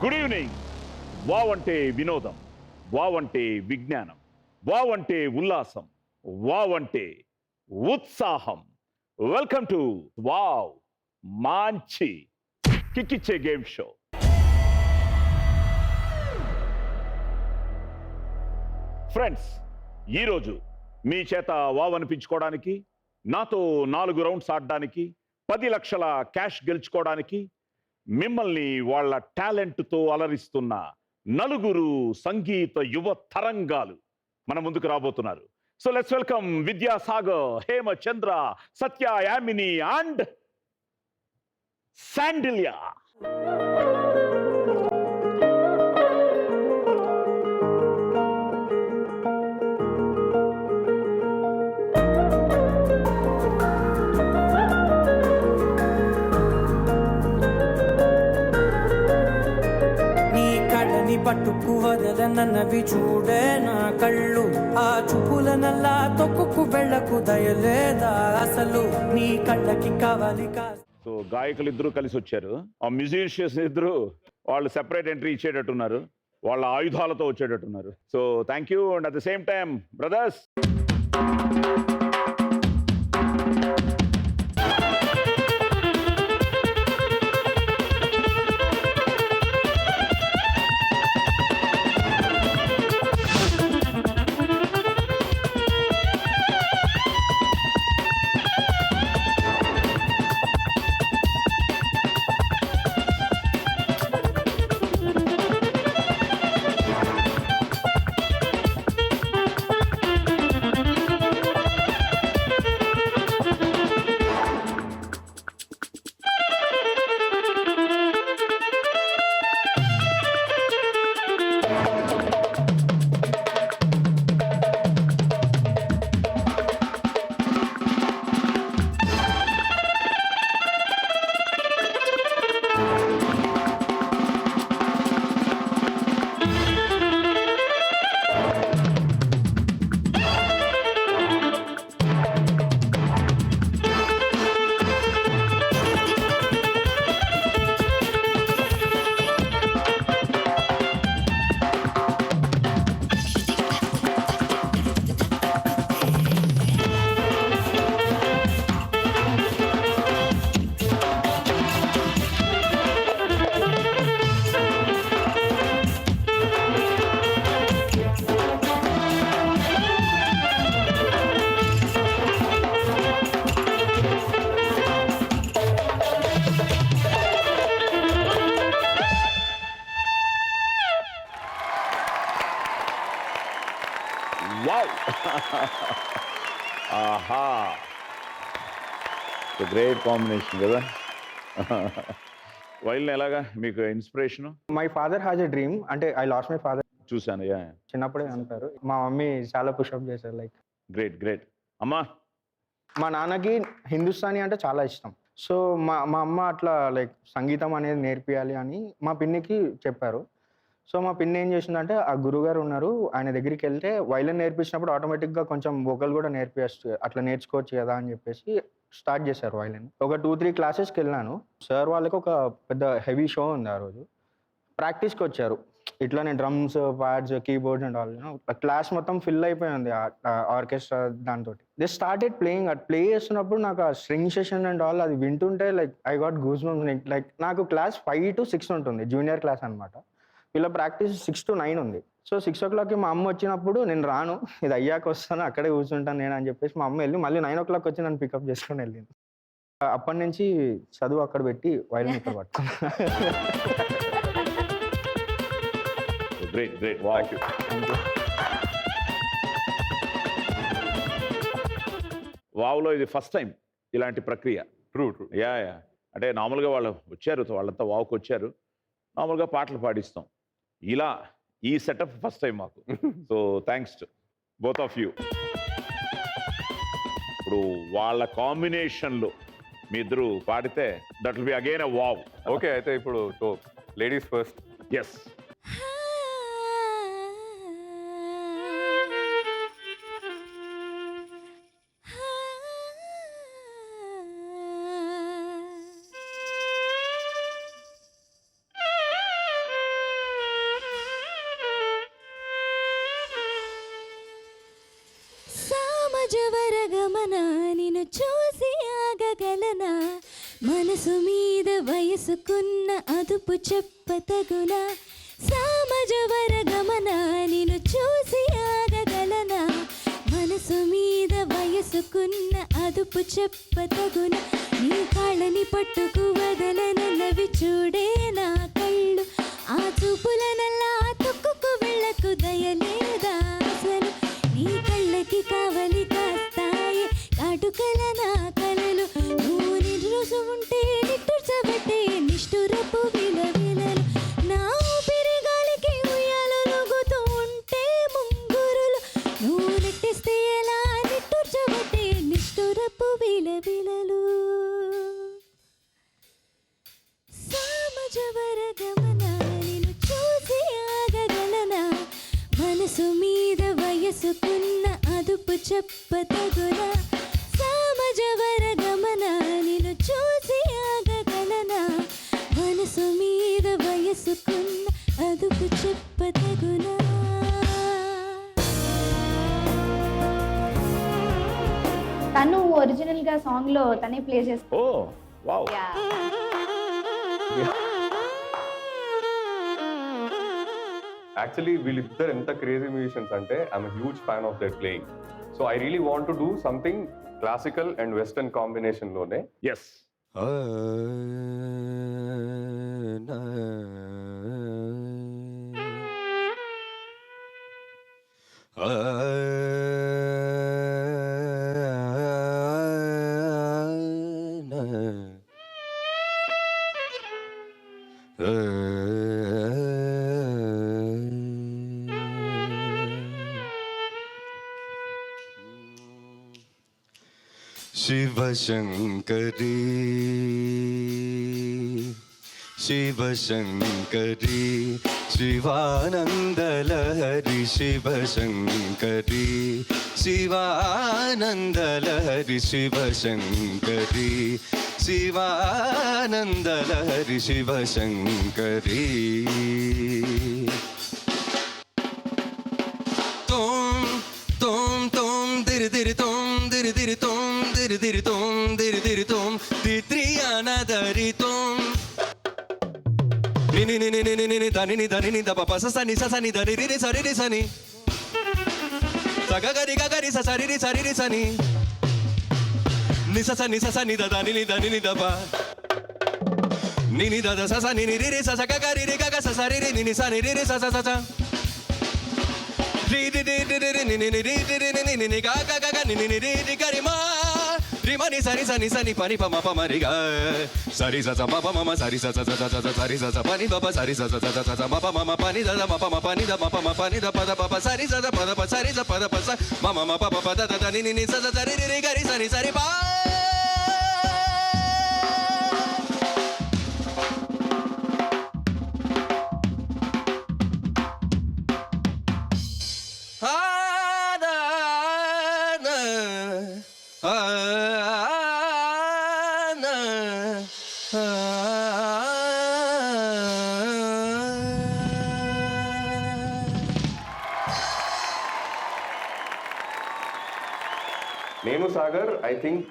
Good evening. Wow అంటే వినోదం, wow అంటే విజ్ఞానం, వావ్ అంటే ఉల్లాసం, వావ్ అంటే ఉత్సాహం. వెల్కమ్ టు వావ్ మంచి కిక్కిచ్చే గేమ్ షో. ఫ్రెండ్స్, ఈరోజు మీ చేత వావ్ అనిపించుకోవడానికి, నాతో 4 రౌండ్స్ ఆడడానికి, 10 లక్షల క్యాష్ గెలుచుకోవడానికి, మిమ్మల్ని వాళ్ళ టాలెంట్తో అలరిస్తున్న నలుగురు సంగీత యువ తరంగాలు మన ముందుకు రాబోతున్నారు. So let's welcome Vidyasagar, Hemachandra, Satya, Yamini and Sandilya. పట్టుకు వదలనన్నవి చూడే నా కళ్ళు, ఆ చూపుల నల్లా తొక్కుకు వెళ్ళకు దయలేదా అసలు నీ కళ్ళకి కావాలి. సో గాయకులు ఇద్దరు కలిసి వచ్చారు. ఆ మ్యూజిషియన్స్ ఇద్దరు వాళ్ళు సెపరేట్ ఎంట్రీ ఇచ్చేటట్టున్నారు, వాళ్ళ ఆయుధాలతో వచ్చేటట్టున్నారు. So thank you. And at the same time brothers, wow. ఆహా, గ్రేట్ కాంబినేషన్ కదా. వైలిన్ ఎలాగా మీకు inspiration? My father has a dream, అంటే ఐ లాస్ట్ మై ఫాదర్. చూశాను. యా, చిన్నప్పుడే అంటారు. మా మమ్మీ చాలా పుషప్ చేశారు. Like great great. అమ్మా, మా నాన్నకి హిందుస్థానీ అంటే చాలా ఇష్టం. సో మా అమ్మ అట్లా లైక్ సంగీతం అనేది నేర్పియాలి అని మా పిన్నికి చెప్పారు. సో మా పిన్ని ఏం చేసిందంటే, ఆ గురుగారు ఉన్నారు, ఆయన దగ్గరికి వెళ్తే వైలిన్ నేర్పించినప్పుడు ఆటోమేటిక్గా కొంచెం వోకల్ కూడా అట్లా నేర్చుకోవచ్చు కదా అని చెప్పేసి స్టార్ట్ చేశారు వైలిన్. ఒక 2-3 క్లాసెస్కి వెళ్ళాను. సార్ వాళ్ళకి ఒక పెద్ద హెవీ షో ఉంది ఆ రోజు. ప్రాక్టీస్కి వచ్చారు. ఇట్లానే drums, pads, keyboards and all. Class మొత్తం ఫిల్ అయిపోయింది ఆర్కెస్ట్రా దాంతో. They started playing. అది ప్లే చేస్తున్నప్పుడు నాకు ఆ స్ట్రింగ్ సెషన్ అండ్ ఆల్ అది వింటుంటే like I got goose bumps. Like నాకు క్లాస్ 5 to 6 ఉంటుంది, జూనియర్ క్లాస్ అనమాట. వీళ్ళ ప్రాక్టీస్ 6 to 9 ఉంది. సో 6 o'clockకి మా అమ్మ వచ్చినప్పుడు నేను రాను, ఇది అయ్యాక వస్తాను, అక్కడే కూర్చుంటాను నేను అని చెప్పేసి మా అమ్మ వెళ్ళి మళ్ళీ 9 o'clock వచ్చి నన్ను పికప్ చేసుకొని వెళ్ళింది. అప్పటి నుంచి చదువు అక్కడ పెట్టి వైలిన్ ఇక్కడ పట్టుకున్నా. Great great. Thank you. వావ్లో ఇది ఫస్ట్ టైం ఇలాంటి ప్రక్రియ. ట్రూ. Yeah yeah. అంటే నార్మల్గా వాళ్ళు వచ్చారు, వాళ్ళంతా వావ్కి వచ్చారు, మామూలుగా పాటలు పాడిస్తాం. ఇలా ఈ సెటప్ ఫస్ట్ టైం మాకు. So thanks to both of you. ఇప్పుడు వాళ్ళ కాంబినేషన్లో మీ ఇద్దరు పాడితే that will be again a wow. Okay, అయితే ఇప్పుడు లేడీస్ ఫస్ట్. ఎస్. మనసు మీద వయసుకున్న అదుపు చెప్పతగునా సామజవర గమన నిన్ను చూసి ఆగగలనా మనసు మీద వయసుకున్న అదుపు చెప్పతగున నీ కాళ్ళని పట్టుకు వదలనవి చూడే నా కళ్ళు ఆ చూపులనల్లా తొక్కుకు వెళ్ళకు దయలేదా అసలు నీ కళ్ళకి కావలి కాస్తాయి కాటుకల నా కలలు నువ్వు నిర్రోజు ఉంటే నిట్టుర్చబట్టే నిష్ఠురపు విలవిలలు నా ఊపిరి గాలికి ఉయ్యాలలుగుతూ ఉంటే ముంగురులు నువ్వు నెట్టిస్తే ఎలా నిట్టుర్చబట్టే నిష్ఠురపు విలవిలలు సామజవర గమన నిన్ను చూసి ఆగగలనా మనసు మీద వయసుకున్న అదుపు చెప్పతగునా సామజవర గమన నిన్ను చూసి ఆగగలనా మనసు మీద వయసుకున్న అదుపు చెప్పతగునా తను ఒరిజినల్ గా సాంగ్ లో తనే ప్లే చేస్తారు. ఓ వావ్. యాక్చువల్లీ వీళ్ళిద్దరు ఎంత క్రేజీ మ్యూజిషియన్స్ అంటే I'm huge fan of their playing. So I really want to do something classical and western combination లోనే. ఎస్. शिवशङ्करी शिवशङ्करी शिवानन्दलहरि शिवशङ्करी शिवानन्दलहरि शिवशङ्करी शिवानन्दलहरि शिवशङ्करी तुम तुम तुम दिर दिर तुम दिर दिर तुम दिर दिर तुम दिर दिर तुम दित्रियाना दरि तुम नि नि नि नि नि नि धनि नि धनि नि दप पस सनि सनि धरि रि सरि रि सनि सगगरि गगरि सरि रि सनि नि सनि द धनि नि दप नि नि द सनि नि रि स गगरि रि गग सरि रि नि सनि रि स ri ri ri ri ri ni ni ni ri ri ri ni ni ni ga ga ga ga ni ni ni ri ri ga ri ma ni sa ni pa ma ri ga sari sa ma pa ma sari sa sari sa pa ni ba pa sari sa ma pa ma pa ni da ma pa ni da ma pa ni da pa sari sa pa sari sa pa sa ma pa da ni ni sa ri ri ga ri sa ni sari pa నేను Sagar I think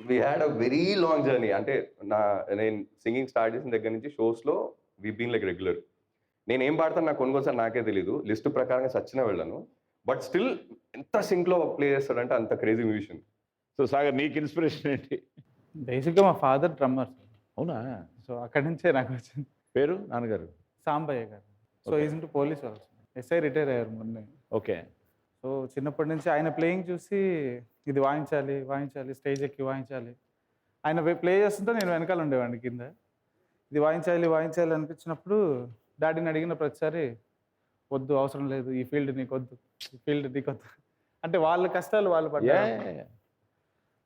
we had a very long journey. అంటే నేను singing start చేసిన దగ్గర నుంచి షోస్లో we been like regular. నేను ఏం పాడతాను నాకు కొనుగోసారి నాకే తెలీదు, లిస్ట్ ప్రకారంగా సచ్చిన వెళ్ళాను. బట్ స్టిల్ ఎంత సింక్లో ప్లే చేస్తాడంటే అంత క్రేజీ మ్యూజిషియన్. సో సాగర్ నీకు ఇన్స్పిరేషన్ ఏంటి? బేసిక్గా మా ఫాదర్ డ్రమ్మర్. అవునా? సో అక్కడి నుంచే నాకు వచ్చింది. పేరు నాన్నగారు? సాంబయ్య గారు. So is into police also. SI retire అయ్యారు మొన్నే. ఓకే. సో చిన్నప్పటి నుంచి ఆయన ప్లేయింగ్ చూసి ఇది వాయించాలి స్టేజ్ ఎక్కి వాయించాలి. ఆయన ప్లే చేస్తుంటే నేను వెనకాల ఉండేవాడిని కింద. ఇది వాయించాలి అనిపించినప్పుడు డాడీని అడిగిన ప్రతిసారి వద్దు, అవసరం లేదు, ఈ ఫీల్డ్ నీకొద్దు అంటే వాళ్ళ కష్టాలు వాళ్ళు పడ్డారు.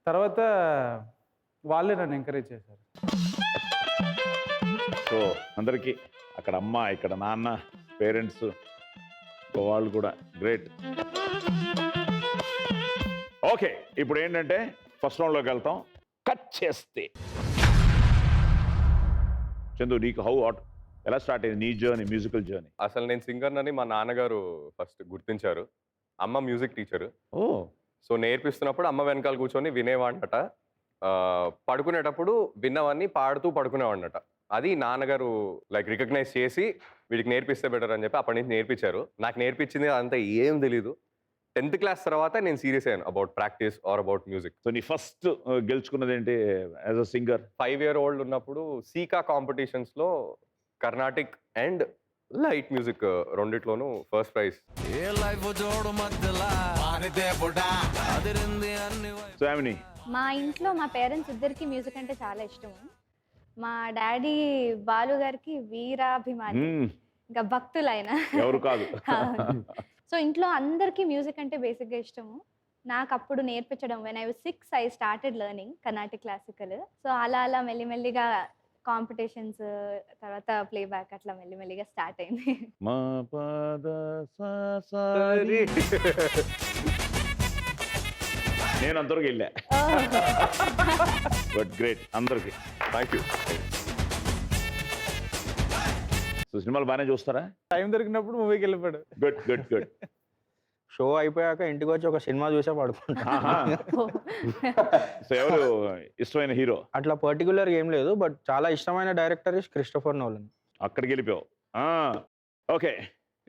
తర్వాత వాళ్ళే నన్ను ఎంకరేజ్ చేశారు. సో అందరికీ అక్కడ అమ్మ, ఇక్కడ నాన్న, పేరెంట్స్ వాళ్ళు కూడా గ్రేట్. ఓకే, ఇప్పుడు ఏంటంటే ఫస్ట్ రౌండ్లోకి వెళ్తాం. కట్ చేస్తే చందు, నీకు ఎలా స్టార్ట్ అయింది నీ జర్నీ, మ్యూజికల్ జర్నీ? అసలు నేను సింగర్ అని మా నాన్నగారు ఫస్ట్ గుర్తించారు. అమ్మ మ్యూజిక్ టీచర్. ఓ. సో నేర్పిస్తున్నప్పుడు అమ్మ వెనకాల కూర్చొని వినేవాడట. పడుకునేటప్పుడు విన్నవన్నీ పాడుతూ పడుకునేవాడినట. అది నాన్నగారు లైక్ రికగ్నైజ్ చేసి వీడికి నేర్పిస్తే బెటర్ అని చెప్పి అప్పటి నుంచి నేర్పించారు. నాకు నేర్పించింది అంతా ఏం తెలీదు. 10th క్లాస్ తర్వాత నేను సీరియస్ అయ్యాను about practice or about music. So నీ ఫస్ట్ గెలుచుకున్నది ఏంటి as a singer? 5 year old ఉన్నప్పుడు సీకా కాంపిటీషన్స్లో కర్ణాటిక్ అండ్ లైట్ మ్యూజిక్ రెండిట్లోనూ ఫస్ట్ ప్రైజ్. సో యామిని, మా ఇంట్లో మా పేరెంట్స్ ఇద్దరికి మ్యూజిక్ అంటే చాలా ఇష్టము. మా డాడీ బాలు గారికి వీరాభిమాని, ఇంకా భక్తులైన ఎవరు కాదు. సో ఇంట్లో అందరికీ మ్యూజిక్ అంటే బేసిక్గా ఇష్టము. నాకు అప్పుడు నేర్పించడం when I was 6 I started learning Carnatic classical. So అలా అలా మెల్లిమెల్లిగా కాంపిటీషన్స్, తర్వాత ప్లేబ్యాక్, అట్లా మెల్లిమెల్లిగా స్టార్ట్ అయింది. మా పద నేను అందరికి వెళ్ళా. బట్ గ్రేట్ అందరికి. Thank you. సో సినిమాలు బాగానే చూస్తారా? టైం దొరికినప్పుడు మూవీకి వెళ్ళిపోయాడు. Good good good. షో అయిపోయాక ఇంటికి వచ్చి ఒక సినిమా చూసే పడుకుంటా. సో ఎవరు ఇష్టమైన హీరో? అట్లా పర్టికులర్గా ఏం లేదు, బట్ చాలా ఇష్టమైన డైరెక్టర్ ఇస్ క్రిస్టోఫర్ నోలన్. అక్కడికి వెళ్ళిపోయావు. ఓకే,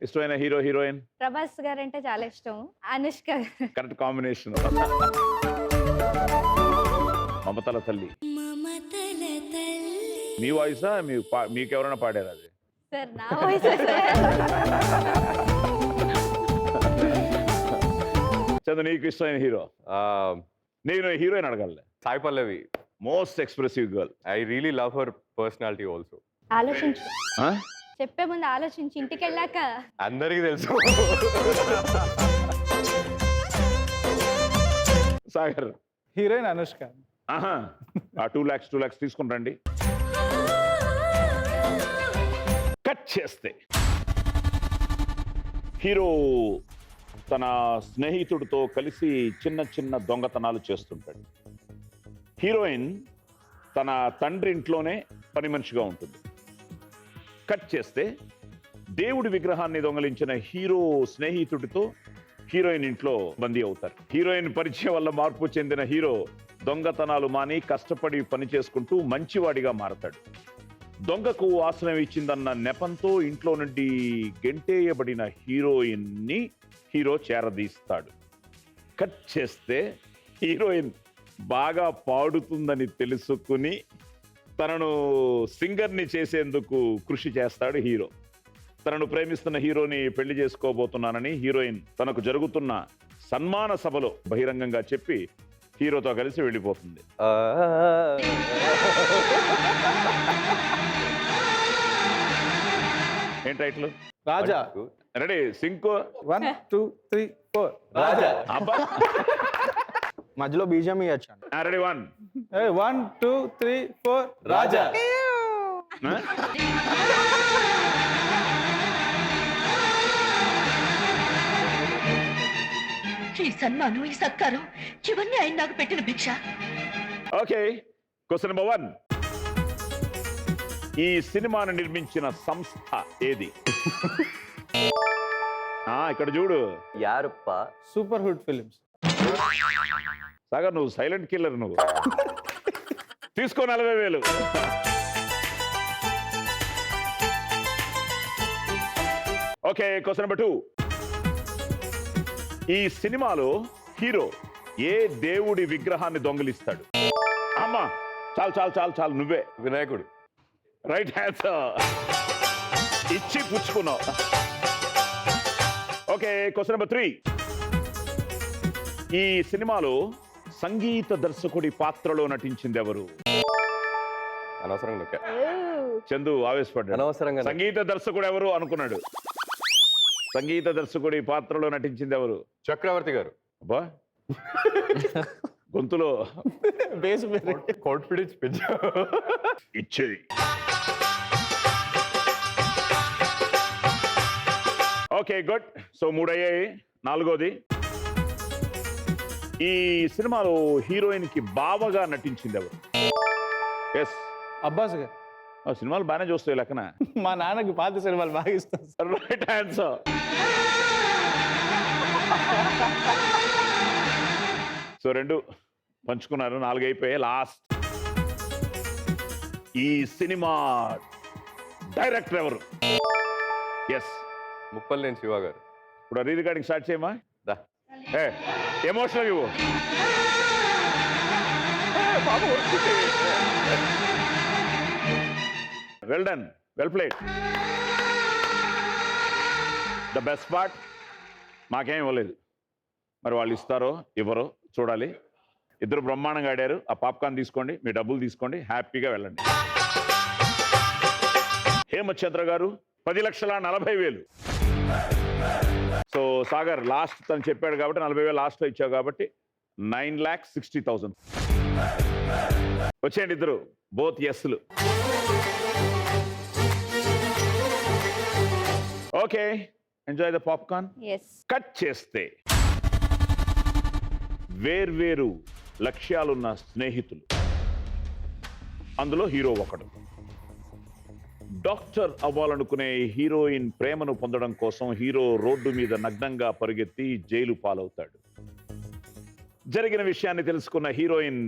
ఇష్టమైన హీరో హీరోయిన్? ప్రభాస్ గారు అంటే చాలా ఇష్టం. అనుష్క. Correct combination. మమతల తల్లి. మీ వాయిసా? మీకు ఎవరైనా పాడారు అది? సార్ నా వాయిస్ చందు, నీకు ఇష్టమైన హీరో? నేను హీరోయిన్ అడగాలి. Sai Pallavi. Most expressive girl. I really love her personality also. ఆలోచించు, చెప్పే ముందు ఆలోచించి ఇంటికి వెళ్ళాక. అందరికీ తెలుసు. సాగర్? హీరోయిన్ అనుష్క. ఆ 2 lakhs తీసుకుని రండి. కట్ చేస్తే హీరో తన స్నేహితుడితో కలిసి చిన్న చిన్న దొంగతనాలు చేస్తుంటాడు. హీరోయిన్ తన తండ్రి ఇంట్లోనే పని మనిషిగా ఉంటుంది. కట్ చేస్తే దేవుడి విగ్రహాన్ని దొంగలించిన హీరో స్నేహితుడితో హీరోయిన్ ఇంట్లో బందీ అవుతారు. హీరోయిన్ పరిచయం వల్ల మార్పు చెందిన హీరో దొంగతనాలు మాని కష్టపడి పని చేసుకుంటూ మంచివాడిగా మారతాడు. దొంగకు ఆశ్రయం ఇచ్చిందన్న నెపంతో ఇంట్లో నుండి గెంటేయబడిన హీరోయిన్ని హీరో చేరదీస్తాడు. కట్ చేస్తే హీరోయిన్ బాగా పాడుతుందని తెలుసుకుని తనను సింగర్ని చేసేందుకు కృషి చేస్తాడు హీరో. తనను ప్రేమిస్తున్న హీరోని పెళ్లి చేసుకోబోతున్నానని హీరోయిన్ తనకు జరుగుతున్న సన్మాన సభలో బహిరంగంగా చెప్పి హీరోతో కలిసి వెళ్ళిపోతుంది. ఏం title? Raja. Ready? Sync 1 2 3 4 Raja. అబ్బా, మధ్యలో బీజం ఇవ్వచ్చు. రెడీ? 1 1 2 3 4 రాజా. ఈ సన్మానం, ఈ సత్కారం, ఇవన్నీ ఆయన నాకు పెట్టిన భిక్ష. Okay, question number 1. ఈ సినిమాను నిర్మించిన సంస్థ ఏది? ఇక్కడ చూడు. యారప్ప. Super good films. సాగర్, నువ్వు సైలెంట్ కిల్లర్. నువ్వు తీసుకో 40,000. Okay, question number 2. ఈ సినిమాలో హీరో ఏ దేవుడి విగ్రహాన్ని దొంగిలిస్తాడు? అమ్మా, చాలు చాలు చాలు చాలు, నువ్వే. వినాయకుడు. Right answer. ఇచ్చి పుచ్చుకున్నావు. Okay, question number 3. ఈ సినిమాలో సంగీత దర్శకుడి పాత్రలో నటించింది ఎవరు? అనవసరంగా నొక్కా. చందు ఆవేశపడ్డాడు. అనవసరంగా. సంగీత దర్శకుడు ఎవరు అనుకున్నాడు. సంగీత దర్శకుడి పాత్రలో నటించింది ఎవరు? చక్రవర్తి గారు. అబ్బా, గొంతులో బేస్ కాన్ఫిడెన్స్ పెంచా. ఇచ్చేది. Okay, good. సో 3 అయ్యాయి. 4వది. ఈ సినిమాలో హీరోయిన్ కి బావగా నటించింది ఎవరు? ఎస్, అబ్బాస్ గారు. సినిమాలు బాగానే చూస్తాయి లెక్కన. మా నాన్నకి పాత సినిమాలు బాగా ఇస్తాం. Right answer. సో 2 పంచుకున్నారు, 4 అయిపోయాయి. లాస్ట్, ఈ సినిమా డైరెక్టర్ ఎవరు? ఎస్, ముప్పల్లేని శివ గారు. ఇప్పుడు రీ రికార్డింగ్ స్టార్ట్ చేయమా? దా. ఏ ఎమోషనల్ ఇవ్వు. Well done, well played. The best part మాకేం ఇవ్వలేదు, మరి వాళ్ళు ఇస్తారో ఇవ్వరో చూడాలి. ఇద్దరు బ్రహ్మాండంగా ఆడారు. ఆ పాప్కార్న్ తీసుకోండి, మీ డబ్బులు తీసుకోండి, హ్యాపీగా వెళ్ళండి. హేమచంద్ర గారు 10,40,000. సో సాగర్ లాస్ట్ తను చెప్పాడు కాబట్టి 40,000 లాస్ట్లో ఇచ్చావు కాబట్టి 9,60,000. వచ్చేయండి ఇద్దరు, బోత్ ఎస్లు. Okay, enjoy the popcorn. Yes. Cut చేస్తే వేర్వేరు లక్ష్యాలున్న స్నేహితులు, అందులో హీరో ఒకడు. డాక్టర్ అవ్వాలనుకునే హీరోయిన్ ప్రేమను పొందడం కోసం హీరో రోడ్డు మీద నగ్నంగా పరుగెత్తి జైలు పాలవుతాడు. జరిగిన విషయాన్ని తెలుసుకున్న హీరోయిన్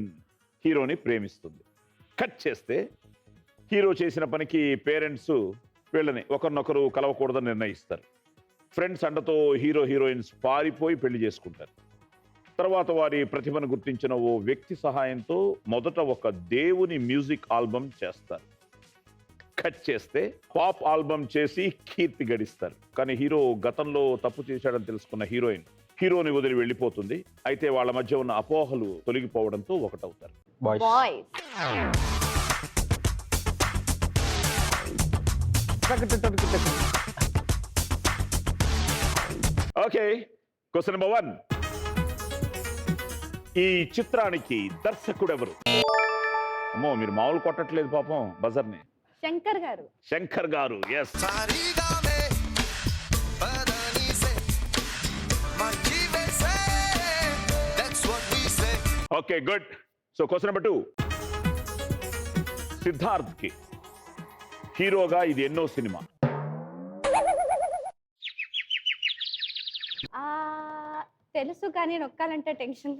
హీరోని ప్రేమిస్తుంది. కట్ చేస్తే హీరో చేసిన పనికి పేరెంట్స్ వీళ్ళని ఒకరినొకరు కలవకూడదని నిర్ణయిస్తారు. ఫ్రెండ్స్ అండతో హీరో హీరోయిన్స్ పారిపోయి పెళ్లి చేసుకుంటారు. తర్వాత వారి ప్రతిభను గుర్తించిన ఓ వ్యక్తి సహాయంతో మొదట ఒక దేవుని మ్యూజిక్ ఆల్బమ్ చేస్తారు. కట్ చేస్తే పాప్ ఆల్బమ్ చేసి కీర్తి గడిస్తారు. కానీ హీరో గతంలో తప్పు చేశాడని తెలుసుకున్న హీరోయిన్ హీరోని వదిలి వెళ్ళిపోతుంది. అయితే వాళ్ళ మధ్య ఉన్న అపోహలు తొలగిపోవడంతో ఒకటవుతారు. Boys. Boys. Okay, question number 1. ఈ చిత్రానికి దర్శకుడు ఎవరు? అమ్మో, మీరు మామూలు కొట్టట్లేదు పాపం బజర్ని. Shankar garu. Shankar garu, yes. Okay, good. So question number 2. Siddharth కి హీరోగా ఇది ఎన్నో సినిమా? తెలుసు కానీ నొక్కాలంటే టెన్షన్.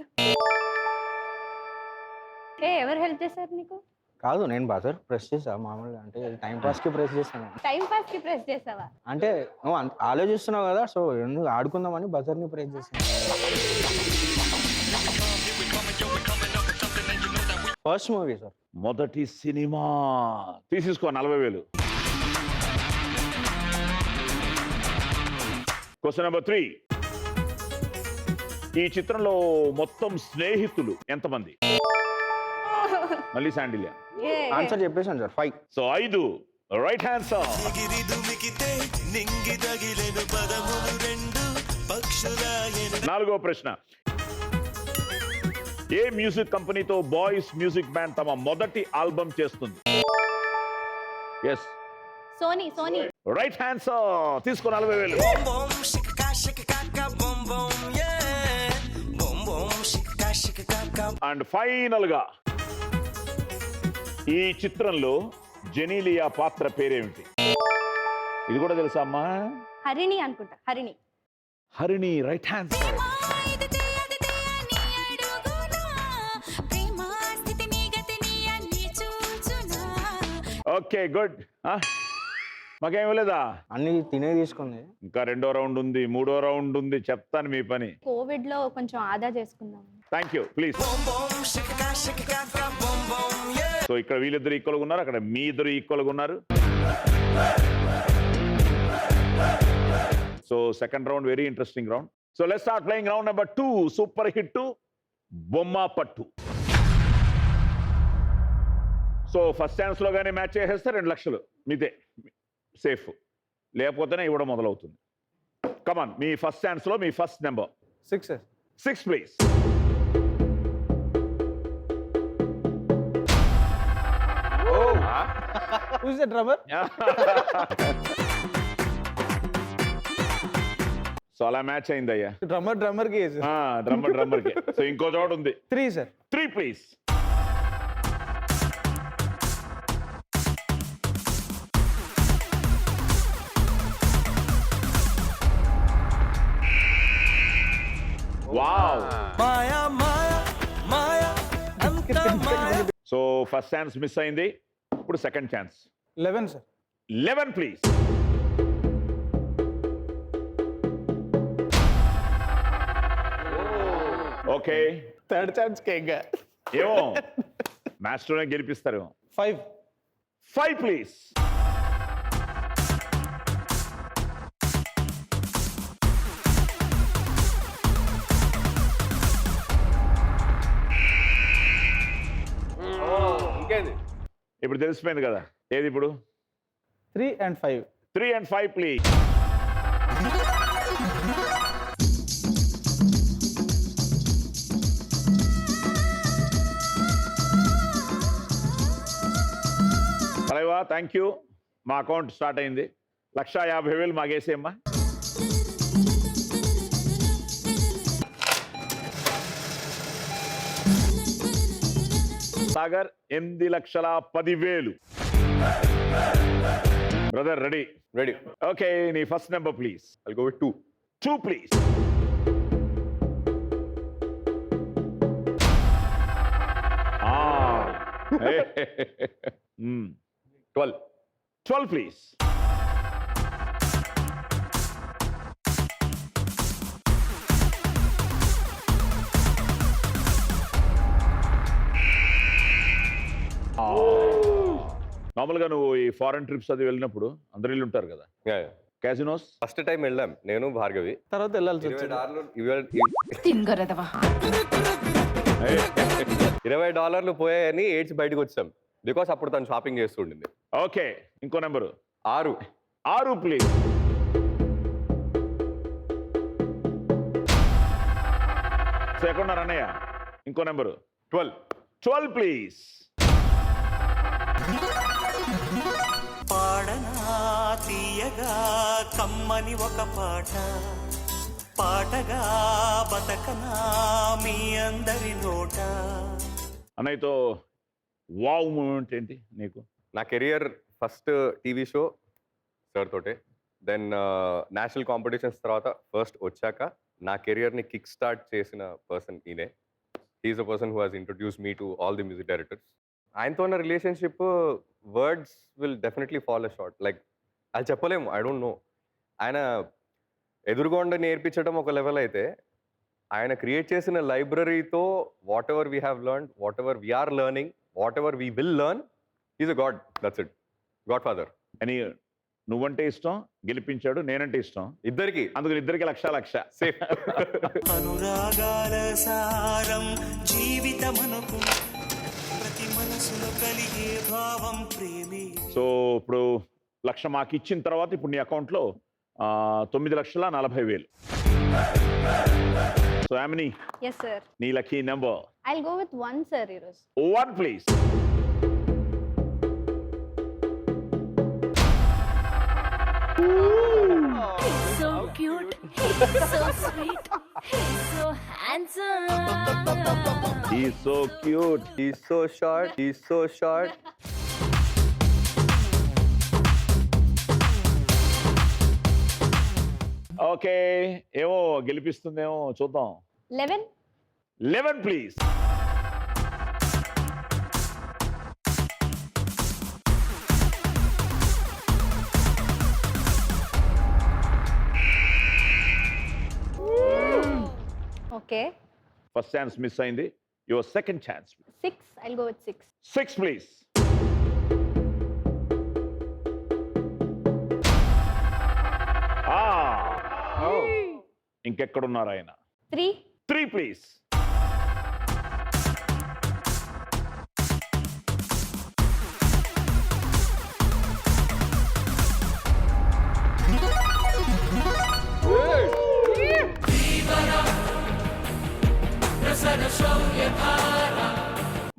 ఎవరు హెల్ప్ చేశారు నీకు? కాదు, నేను బజర్ ప్రెస్ చేసా మామూలుగా, అంటే టైం పాస్కి ప్రెస్ చేశాను. టైం పాస్ కి ప్రెస్ చేసావా? అంటే నువ్వు ఆలోచిస్తున్నావు కదా, సో ఎందుకు ఆడుకుందామని బజర్ని ప్రెస్ చేశాను. First movie sir. మొదటి సినిమా. తీసుకో 40,000. Question number 3. ఈ చిత్రంలో మొత్తం స్నేహితులు ఎంతమంది? మళ్ళీ శాండిలియా. ఆన్సర్ చెప్పేశాను సార్, 5. So 5 right answer. నాలుగో ప్రశ్న. ఏ మ్యూజిక్ కంపెనీతో బాయ్స్ మ్యూజిక్ బ్యాండ్ తమ మొదటి ఆల్బమ్ చేస్తుంది? Yes, Sony. Sony. Right answer. తీసుకో 40,000. అండ్ ఫైనల్ గా ఈ చిత్రంలో జెనీలియా పాత్ర పేరేమిటి? ఇది కూడా తెలుసా అమ్మా? హరిణి అనుకుంటా. Harini. Harini, right answer. Okay, good. మాకేం ఇవ్వలేదా? అన్ని తినే తీసుకుంది. ఇంకా 2వ రౌండ్ ఉంది, 3వ రౌండ్ ఉంది, చెప్తాను మీ పని. కోవిడ్ లో కొంచెం ఆదా చేసుకుందాం. Thank you, please. సో ఇక్కడ వీళ్ళిద్దరు ఈక్వల్గా ఉన్నారు, అక్కడ మీ ఇద్దరు ఈక్వల్గా ఉన్నారు. So second round very interesting round. So let's start playing round number 2. Super hit బొమ్మ పట్టు. సో ఫస్ట్ ఛాన్స్ లో కానీ మ్యాచ్ చేసేస్తే 2 లక్షలు మీదే సేఫ్, లేకపోతేనే ఇవ్వడం మొదలవుతుంది. కమాన్, మీ ఫస్ట్ ఛాన్స్ లో మీ first number 6 sir. 6 please. Who's the drummer? So అలా మ్యాచ్ అయింది అయ్యా. డ్రమ్మర్ కి డ్రమ్మర్ కి. సో ఇంకో చోట ఉంది. 3 sir. 3 please. Wow. Maya Maya Maya first chance miss అయింది, ఇప్పుడు second chance. 11 sir. 11 please. Okay, third chance cake. ఏమో మ్యాచ్లోనే గెలిపిస్తారు. 5. 5 ప్లీజ్. ఇంకేంది? ఇప్పుడు తెలిసిపోయింది కదా ఏది ఇప్పుడు. 3 and 5. 3 and 5 please. Thalaiva thank you. మా అకౌంట్ స్టార్ట్ అయింది. 1,50,000 మాగేసేమ్మా. Sagar 8,10,000. Brother ready? Ready. Okay, నీ first number please. I'll go with 2. 2 please. Ah. 12. 12 please. నార్మల్గా నువ్వు ఈ ఫారెన్ ట్రిప్స్ అది వెళ్ళినప్పుడు అందరు ఇల్లు ఉంటారు కదా, క్యాసినోస్. ఫస్ట్ టైం వెళ్ళాం నేను భార్గవి. తర్వాత వెళ్ళాల్సి వచ్చింది. $20 పోయాయని ఏడ్చి బయటకు వచ్చాం. బికాస్ అప్పుడు తను షాపింగ్ చేస్తుండింది. ఓకే, ఇంకో నెంబరు. 6. 6 ప్లీజ్. ఎక్కడున్నారు అన్నయ్య? ఇంకో నెంబరు. 12. 12 ప్లీజ్. పాడనా తీయగా కమ్మని ఒక పాట, పాటగా బతకనా మీ అందరి నోట. అన్నయ్యతో వావ్ మూమెంట్ ఏంటి నీకు? నా career first TV show sir తోటే, దెన్ నేషనల్ కాంపిటీషన్స్ తర్వాత ఫస్ట్ వచ్చాక నా కెరియర్ని కిక్ స్టార్ట్ చేసిన పర్సన్ ఈయనే. He's the person who has introduce me to all the music directors. ఆయనతో ఉన్న relationship words will definitely fall a short. Like అది చెప్పలేము, ఐ డోంట్ నో. ఆయన ఎదురుగొండ నేర్పించడం ఒక లెవెల్ అయితే, ఆయన క్రియేట్ చేసిన లైబ్రరీతో whatever we have learned, whatever we are learning, whatever we will learn, is a god. That's it. God father. అని నువ్వంటే ఇష్టం, గెలిపించాడు. నేనంటే ఇష్టం, ఇద్దరికి. అందుకని ఇద్దరికి 1,00,000 సేఫ్. అనురాగాల సారం జీవితమనుకు, ప్రతి మనసులో కలిగే భావం ప్రేమే. సో ఇప్పుడు 1,00,000 మాకు ఇచ్చిన తర్వాత ఇప్పుడు నీ అకౌంట్లో 9,40,000. So Yamini, yes sir. నీ lucky number. I'll go with 1 sir ఈరోజు. 1 please. So cute, he's so sweet, he's so handsome. He's so cute. He's so short. He's so short. Okay, ఏమో గెలిపిస్తుందేమో చూద్దాం. 11. 11 please. Okay, first chance miss అయింది. Your second chance. 6. I'll go with 6. 6 please. ఇంకెక్కడున్నారు ఆయన? 3. 3 please.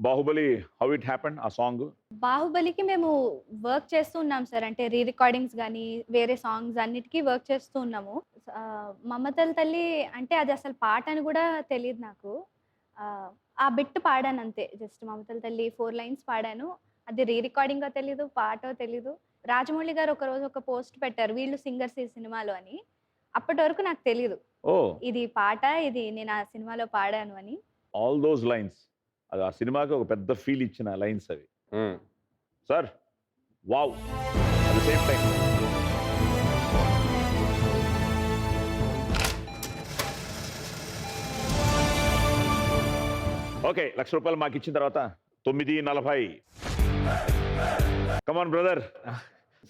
Baahubali, how it happened ఆ song? బాహుబలికి మేము work చేస్తూ ఉన్నాం సార్. అంటే రీ రికార్డింగ్స్ కానీ వేరే సాంగ్స్ అన్నిటికీ వర్క్ చేస్తూ ఉన్నాము. మమతల తల్లి అంటే అది అసలు పాట అని కూడా తెలియదు నాకు. ఆ బిట్ పాడాను అంతే. జస్ట్ మమతల తల్లి 4 లైన్స్ పాడాను. అది రీ రికార్డింగో తెలీదు, పాటో తెలీదు. రాజమౌళి గారు ఒకరోజు ఒక పోస్ట్ పెట్టారు, వీళ్ళు సింగర్స్ ఈ సినిమాలో అని. అప్పటి వరకు నాకు తెలీదు ఓ, ఇది పాట, ఇది నేను ఆ సినిమాలో పాడాను అని. ఆల్ దోస్ లైన్స్ అది ఆ సినిమాకి ఒక పెద్ద ఫీల్ ఇచ్చిన లైన్స్ అవి. Sir wow, at the same time okay, ₹1,00,000 మాకు ఇచ్చిన తర్వాత 9:40. కమాన్ బ్రదర్.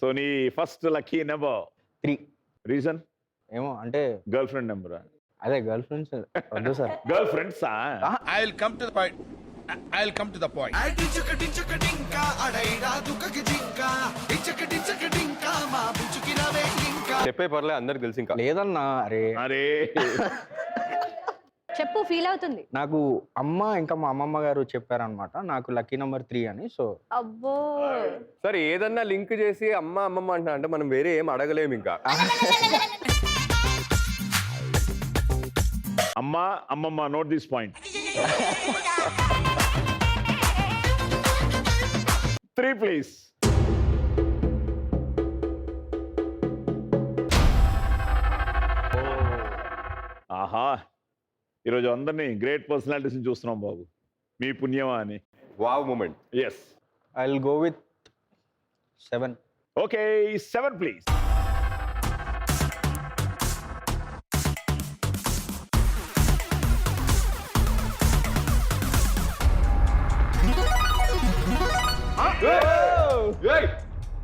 సో నీ ఫస్ట్ లక్కీ నెంబర్ 3. రీజన్? ఏమో అంటే గర్ల్ ఫ్రెండ్ నెంబరా? అదే గర్ల్ ఫ్రెండ్స్ వద్దు సార్. గర్ల్ ఫ్రెండ్సా? I'll come to the point. I'll come to the point. చెప్పే పర్లే, అందరికి తెలిసి ఇంకా. లేదన్నా, అరే అరే చెప్పు, ఫీల్ అవుతుంది. నాకు అమ్మ ఇంకా మా అమ్మమ్మ గారు చెప్పారనమాట నాకు లక్కీ నెంబర్ 3 అని. సో అబ్బో, సరే ఏదన్నా లింక్ చేసి అమ్మ అమ్మమ్మ అంటున్నా అంటే మనం వేరే ఏం అడగలేము ఇంకా. అమ్మా అమ్మమ్మ, నోట్ దిస్ పాయింట్. 3 ప్లీజ్. ఆహా, ఈరోజు అందరినీ గ్రేట్ పర్సనాలిటీస్ని చూస్తున్నాం బాబు, మీ పుణ్యమా అని. Wow moment. Yes, I will go with 7. Okay 7 please.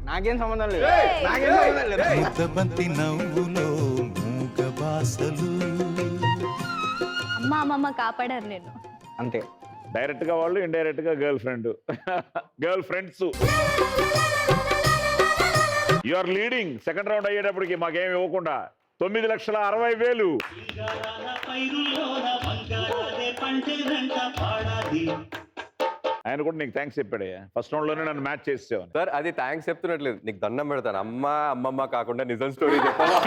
నాకేం సంబంధం లేదు, నాకేం సంబంధం లేదు. ముద్దబంతి నవ్వులో మూగ బాసలు. అమ్మ అమ్మమ్మ కాపాడారు నేను. అంతే. డైరెక్ట్ గా వాళ్ళు, ఇండైరెక్ట్ గా girlfriend, girlfriends. You are leading. Second round అయ్యేటప్పటికి మాకేమి ఇవ్వకుండా 9,60,000. ఆయన కూడా నీకు థ్యాంక్స్ చెప్పాడయ్యా, ఫస్ట్ రౌండ్ లోనే నన్ను మ్యాచ్ చేసేవాను. సార్ అది థ్యాంక్స్ చెప్తున్నట్లేదు, నీకు దండం పెడతాను. అమ్మ అమ్మమ్మ కాకుండా నిజం స్టోరీ చెప్పావా?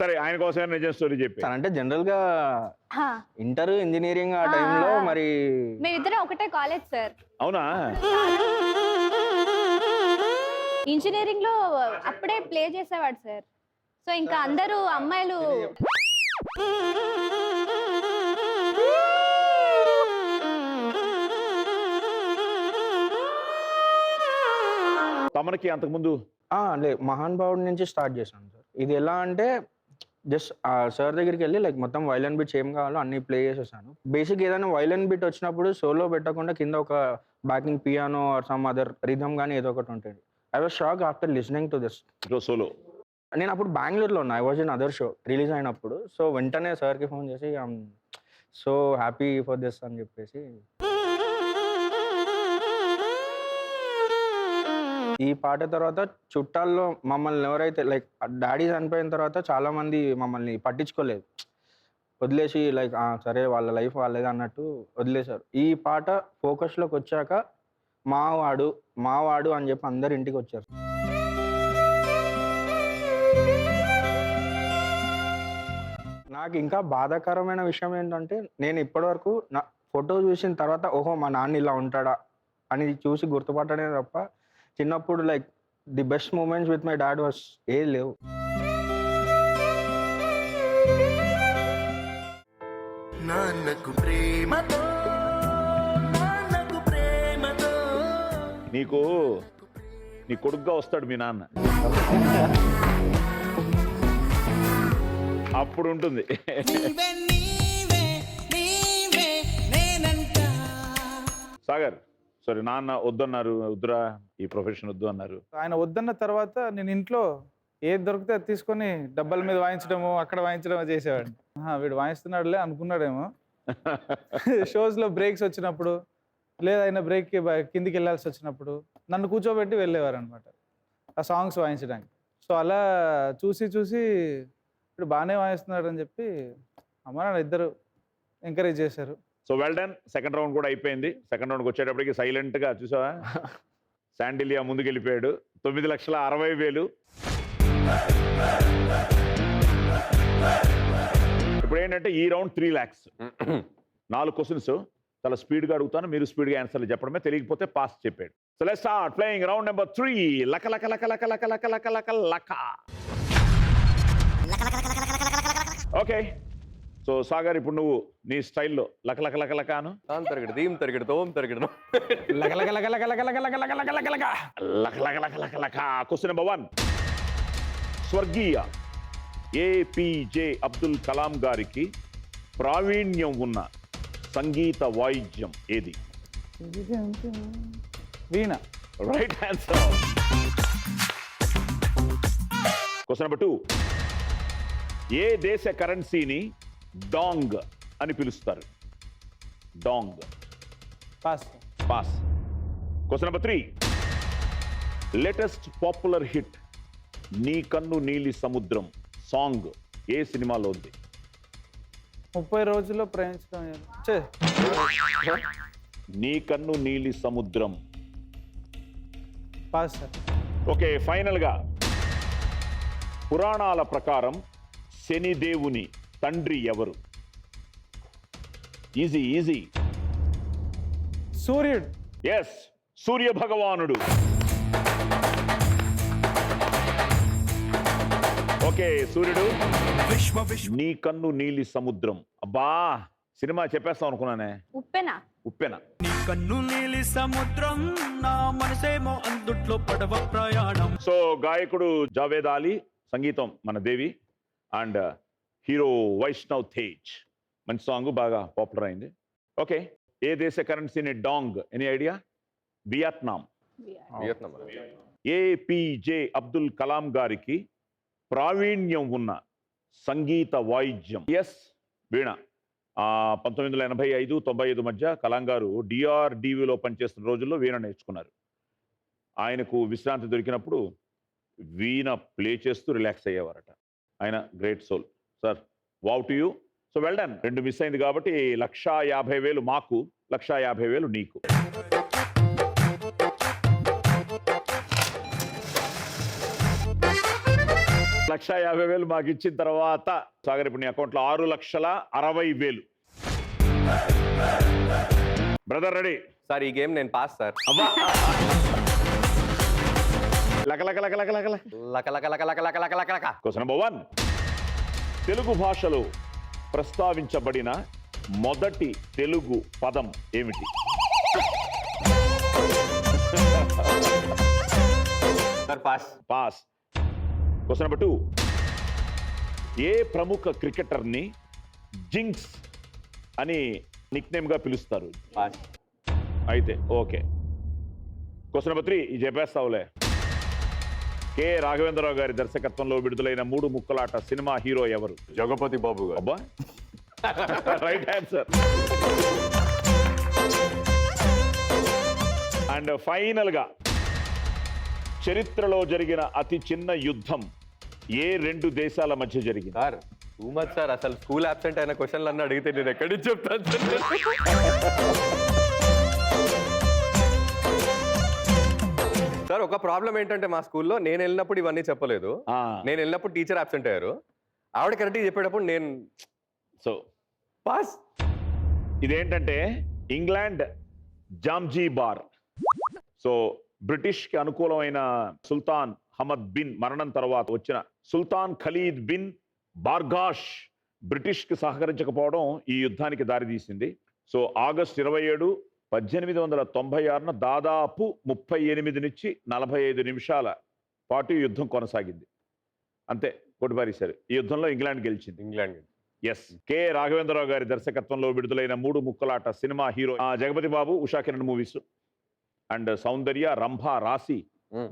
సరే, ఆయన కోసమే నిజం స్టోరీ చెప్పి. అంటే జనరల్ గా హా, ఇంటర్ ఇంజనీరింగ్ ఆ టైంలో మరి మేమిద్దరం ఒకటే కాలేజ్ సార్. అవునా? ఇంజనీరింగ్ లో అప్పుడే ప్లే చేసేవాడు సార్. సో ఇంకా అందరూ అమ్మాయిలు తమరికి అంతకుముందు మహాన్ భావుడి నుంచి స్టార్ట్ చేశాను సార్. ఇది ఎలా అంటే జస్ట్ సార్ దగ్గరికి వెళ్ళి లైక్ మొత్తం వైలన్ బిట్స్ ఏం కావాలో అన్ని ప్లే చేసేసాను. బేసిక్ ఏదైనా వైలన్ బిట్ వచ్చినప్పుడు సోలో పెట్టకుండా కింద ఒక backing piano or some other rhythm కానీ ఏదో ఒకటి ఉంటుంది. I was shock after listening to this. Solo నేను అప్పుడు బెంగళూరులో ఉన్నా. I was in other show release అయినప్పుడు. సో వెంటనే సార్కి ఫోన్ చేసి I'm so happy for this అని చెప్పేసి. ఈ పాట తర్వాత చుట్టాల్లో మమ్మల్ని ఎవరైతే లైక్ డాడీ చనిపోయిన తర్వాత చాలా మంది మమ్మల్ని పట్టించుకోలేదు, వదిలేసి లైక్ సరే వాళ్ళ లైఫ్ వాళ్ళేది అన్నట్టు వదిలేశారు. ఈ పాట ఫోకస్లోకి వచ్చాక మావాడు అని చెప్పి అందరు ఇంటికి వచ్చారు. నాకు ఇంకా బాధాకరమైన విషయం ఏంటంటే నేను ఇప్పటివరకు నా ఫోటో చూసిన తర్వాత ఓహో మా నాన్న ఇలా ఉంటాడా అని చూసి గుర్తుపట్టడే తప్ప చిన్నప్పుడు like the best moments with my dad was ఏది లేవు. నీకు నీ కొడుకుగా వస్తాడు మీ నాన్న, అప్పుడు ఉంటుంది. సాగర్, సరే నాన్న వద్దన్నారు, వద్దురా ఈ ప్రొఫెషన్ వద్దు అన్నారు. ఆయన వద్దన్న తర్వాత నేను ఇంట్లో ఏది దొరికితే అది తీసుకొని డబ్బాల మీద వాయించడము, అక్కడ వాయించడము చేసేవాడిని. వీడు వాయిస్తున్నాడులే అనుకున్నాడేమో. షోస్లో బ్రేక్స్ వచ్చినప్పుడు లేదా ఆయన బ్రేక్కి కిందికి వెళ్ళాల్సి వచ్చినప్పుడు నన్ను కూర్చోబెట్టి వెళ్ళేవారు అనమాట ఆ సాంగ్స్ వాయించడానికి. సో అలా చూసి ఇప్పుడు బాగానే వాయిస్తున్నాడు అని చెప్పి అమ్మ నాన్న ఇద్దరు ఎంకరేజ్ చేశారు. So well done. Second round కూడా అయిపోయింది. సెకండ్ రౌండ్కి వచ్చేటప్పటికి సైలెంట్గా చూసావా, శాండిలియా ముందుకు వెళ్ళిపోయాడు. 9,60,000. ఇప్పుడు ఏంటంటే ఈ రౌండ్ 3 lakhs. 4 క్వశ్చన్స్ చాలా స్పీడ్గా అడుగుతాను, మీరు స్పీడ్గా ఆన్సర్లు చెప్పడమే, తెలియకపోతే పాస్ చెప్పాడు. So let's start playing round number 3. లక లక లక లక లక లక లక లక లక. ఓకే, సో సాగర్ ఇప్పుడు నువ్వు నీ స్టైల్లో లక లక లక లక అను. తాం తరగడు దీం తరగడు తోం తరగడు లక లక లక లక లక లక లక లక లక లక లక లక లక లక లక. Question number 1. స్వర్గీయ ఏపీజే అబ్దుల్ కలాం గారికి ప్రావీణ్యం ఉన్న సంగీత వాయిద్యం ఏది? Veena. Right answer. Question number 2. ఏ దేశ కరెన్సీని డాంగ్ అని పిలుస్తారు? Dong. Pass. Pass. Question number 3. Latest popular hit నీ కన్ను నీలి సముద్రం సాంగ్ ఏ సినిమాలో ఉంది? 30 రోజుల్లో ప్రయాణించడం. నీ కన్ను నీలి సముద్రం. Pass sir. ఓకే, ఫైనల్ గా పురాణాల ప్రకారం శనిదేవుని తండ్రి ఎవరు? Easy easy. సూర్యుడు. ఎస్, సూర్య భగవానుడు. ఓకే, సూర్యుడు. నీ కన్ను నీలి సముద్రం. అబ్బా, సినిమా చెప్పేస్తాం అనుకున్నానే. ఉప్పెనా? ఉప్పెన. కన్ను నీలి సముద్రం నా మనసేమో అందుట్లో పడవ ప్రయాణం. సో గాయకుడు జావేద్ అలీ, సంగీతం మన దేవి, అండ్ హీరో వైష్ణవ్ తేజ్. మంచి సాంగ్, బాగా పాపులర్ అయింది. ఓకే, ఏ దేశ కరెన్సీని dong? Any idea? Vietnam. Vietnam. APJ Abdul Kalam గారికి ప్రావీణ్యం ఉన్న సంగీత వాయిద్యం? ఎస్, వీణ. 1985-95 మధ్య కలాం గారు డిఆర్డివిలో పనిచేస్తున్న రోజుల్లో వీణ నేర్చుకున్నారు. ఆయనకు విశ్రాంతి దొరికినప్పుడు వీణ ప్లే చేస్తూ రిలాక్స్ అయ్యేవారట. ఆయన great soul. Sir, wow to you. So well done. 2 miss అయింది కాబట్టి 1,50,000 మాకు, 1,50,000 నీకు. $1,50,000 మాకు ఇచ్చిన తర్వాత సాగర్ ఇప్పుడు నీ అకౌంట్లో 6,60,000. Brother ready? సార్, ఈ గేమ్ నేను పాస్ సార్. లక లక లక లక లక లక. లక లక లక లక లక లక లక లక. Question number 1. తెలుగు భాషలో ప్రస్తావించబడిన మొదటి తెలుగు పదం ఏమిటి? Sir, pass. Pass. Question number 2. ఏ ప్రముఖ క్రికెటర్ని జింక్స్ అని నిక్నేమ్ గా పిలుస్తారు? పాస్. అయితే ఓకే. క్వశ్చన్ నెంబర్ 3, ఇది చెప్పేస్తావులే. కె రాఘవేంద్రరావు గారి దర్శకత్వంలో విడుదలైన 3 ముక్కలాట సినిమా హీరో ఎవరు? జగపతి బాబు గారు. అబ్బా, రైట్ ఆన్సర్. అండ్ ఫైనల్ గా చరిత్రలో జరిగిన అతి చిన్న యుద్ధం ఏ 2 దేశాల మధ్య జరిగింది? Sir, too much sir. అసలు స్కూల్ అబ్సెంట్ అయిన క్వశ్చన్లు అన్నీ అడిగితే నేను ఎక్కడి నుంచి చెప్తాను సార్? ఒక ప్రాబ్లం ఏంటంటే మా స్కూల్లో నేను వెళ్ళినప్పుడు ఇవన్నీ చెప్పలేదు. నేను వెళ్ళినప్పుడు టీచర్ అబ్సెంట్ అయ్యారు. ఆవిడ కరెక్ట్గా చెప్పేటప్పుడు నేను సో పాస్. ఇదేంటంటే ఇంగ్లాండ్ జామ్జీ బార్. సో బ్రిటిష్ కి అనుకూలమైన సుల్తాన్ హమద్ బిన్ మరణం తర్వాత వచ్చిన సుల్తాన్ ఖలీద్ బిన్ బార్గాష్ బ్రిటిష్ కి సహకరించకపోవడం ఈ యుద్ధానికి దారితీసింది. సో ఆగస్టు 27, 1896 దాదాపు 38 నుంచి 45 నిమిషాల పాటు యుద్ధం కొనసాగింది. అంతే, కొట్టిపారేశారు. ఈ యుద్ధంలో ఇంగ్లాండ్ గెలిచింది. ఇంగ్లాండ్. ఎస్. కె రాఘవేంద్రరావు గారి దర్శకత్వంలో విడుదలైన 3 ముక్కలాట cinema hero Jagapathi Babu, Usha Kiran movies, and Soundarya, Rambha, Raasi,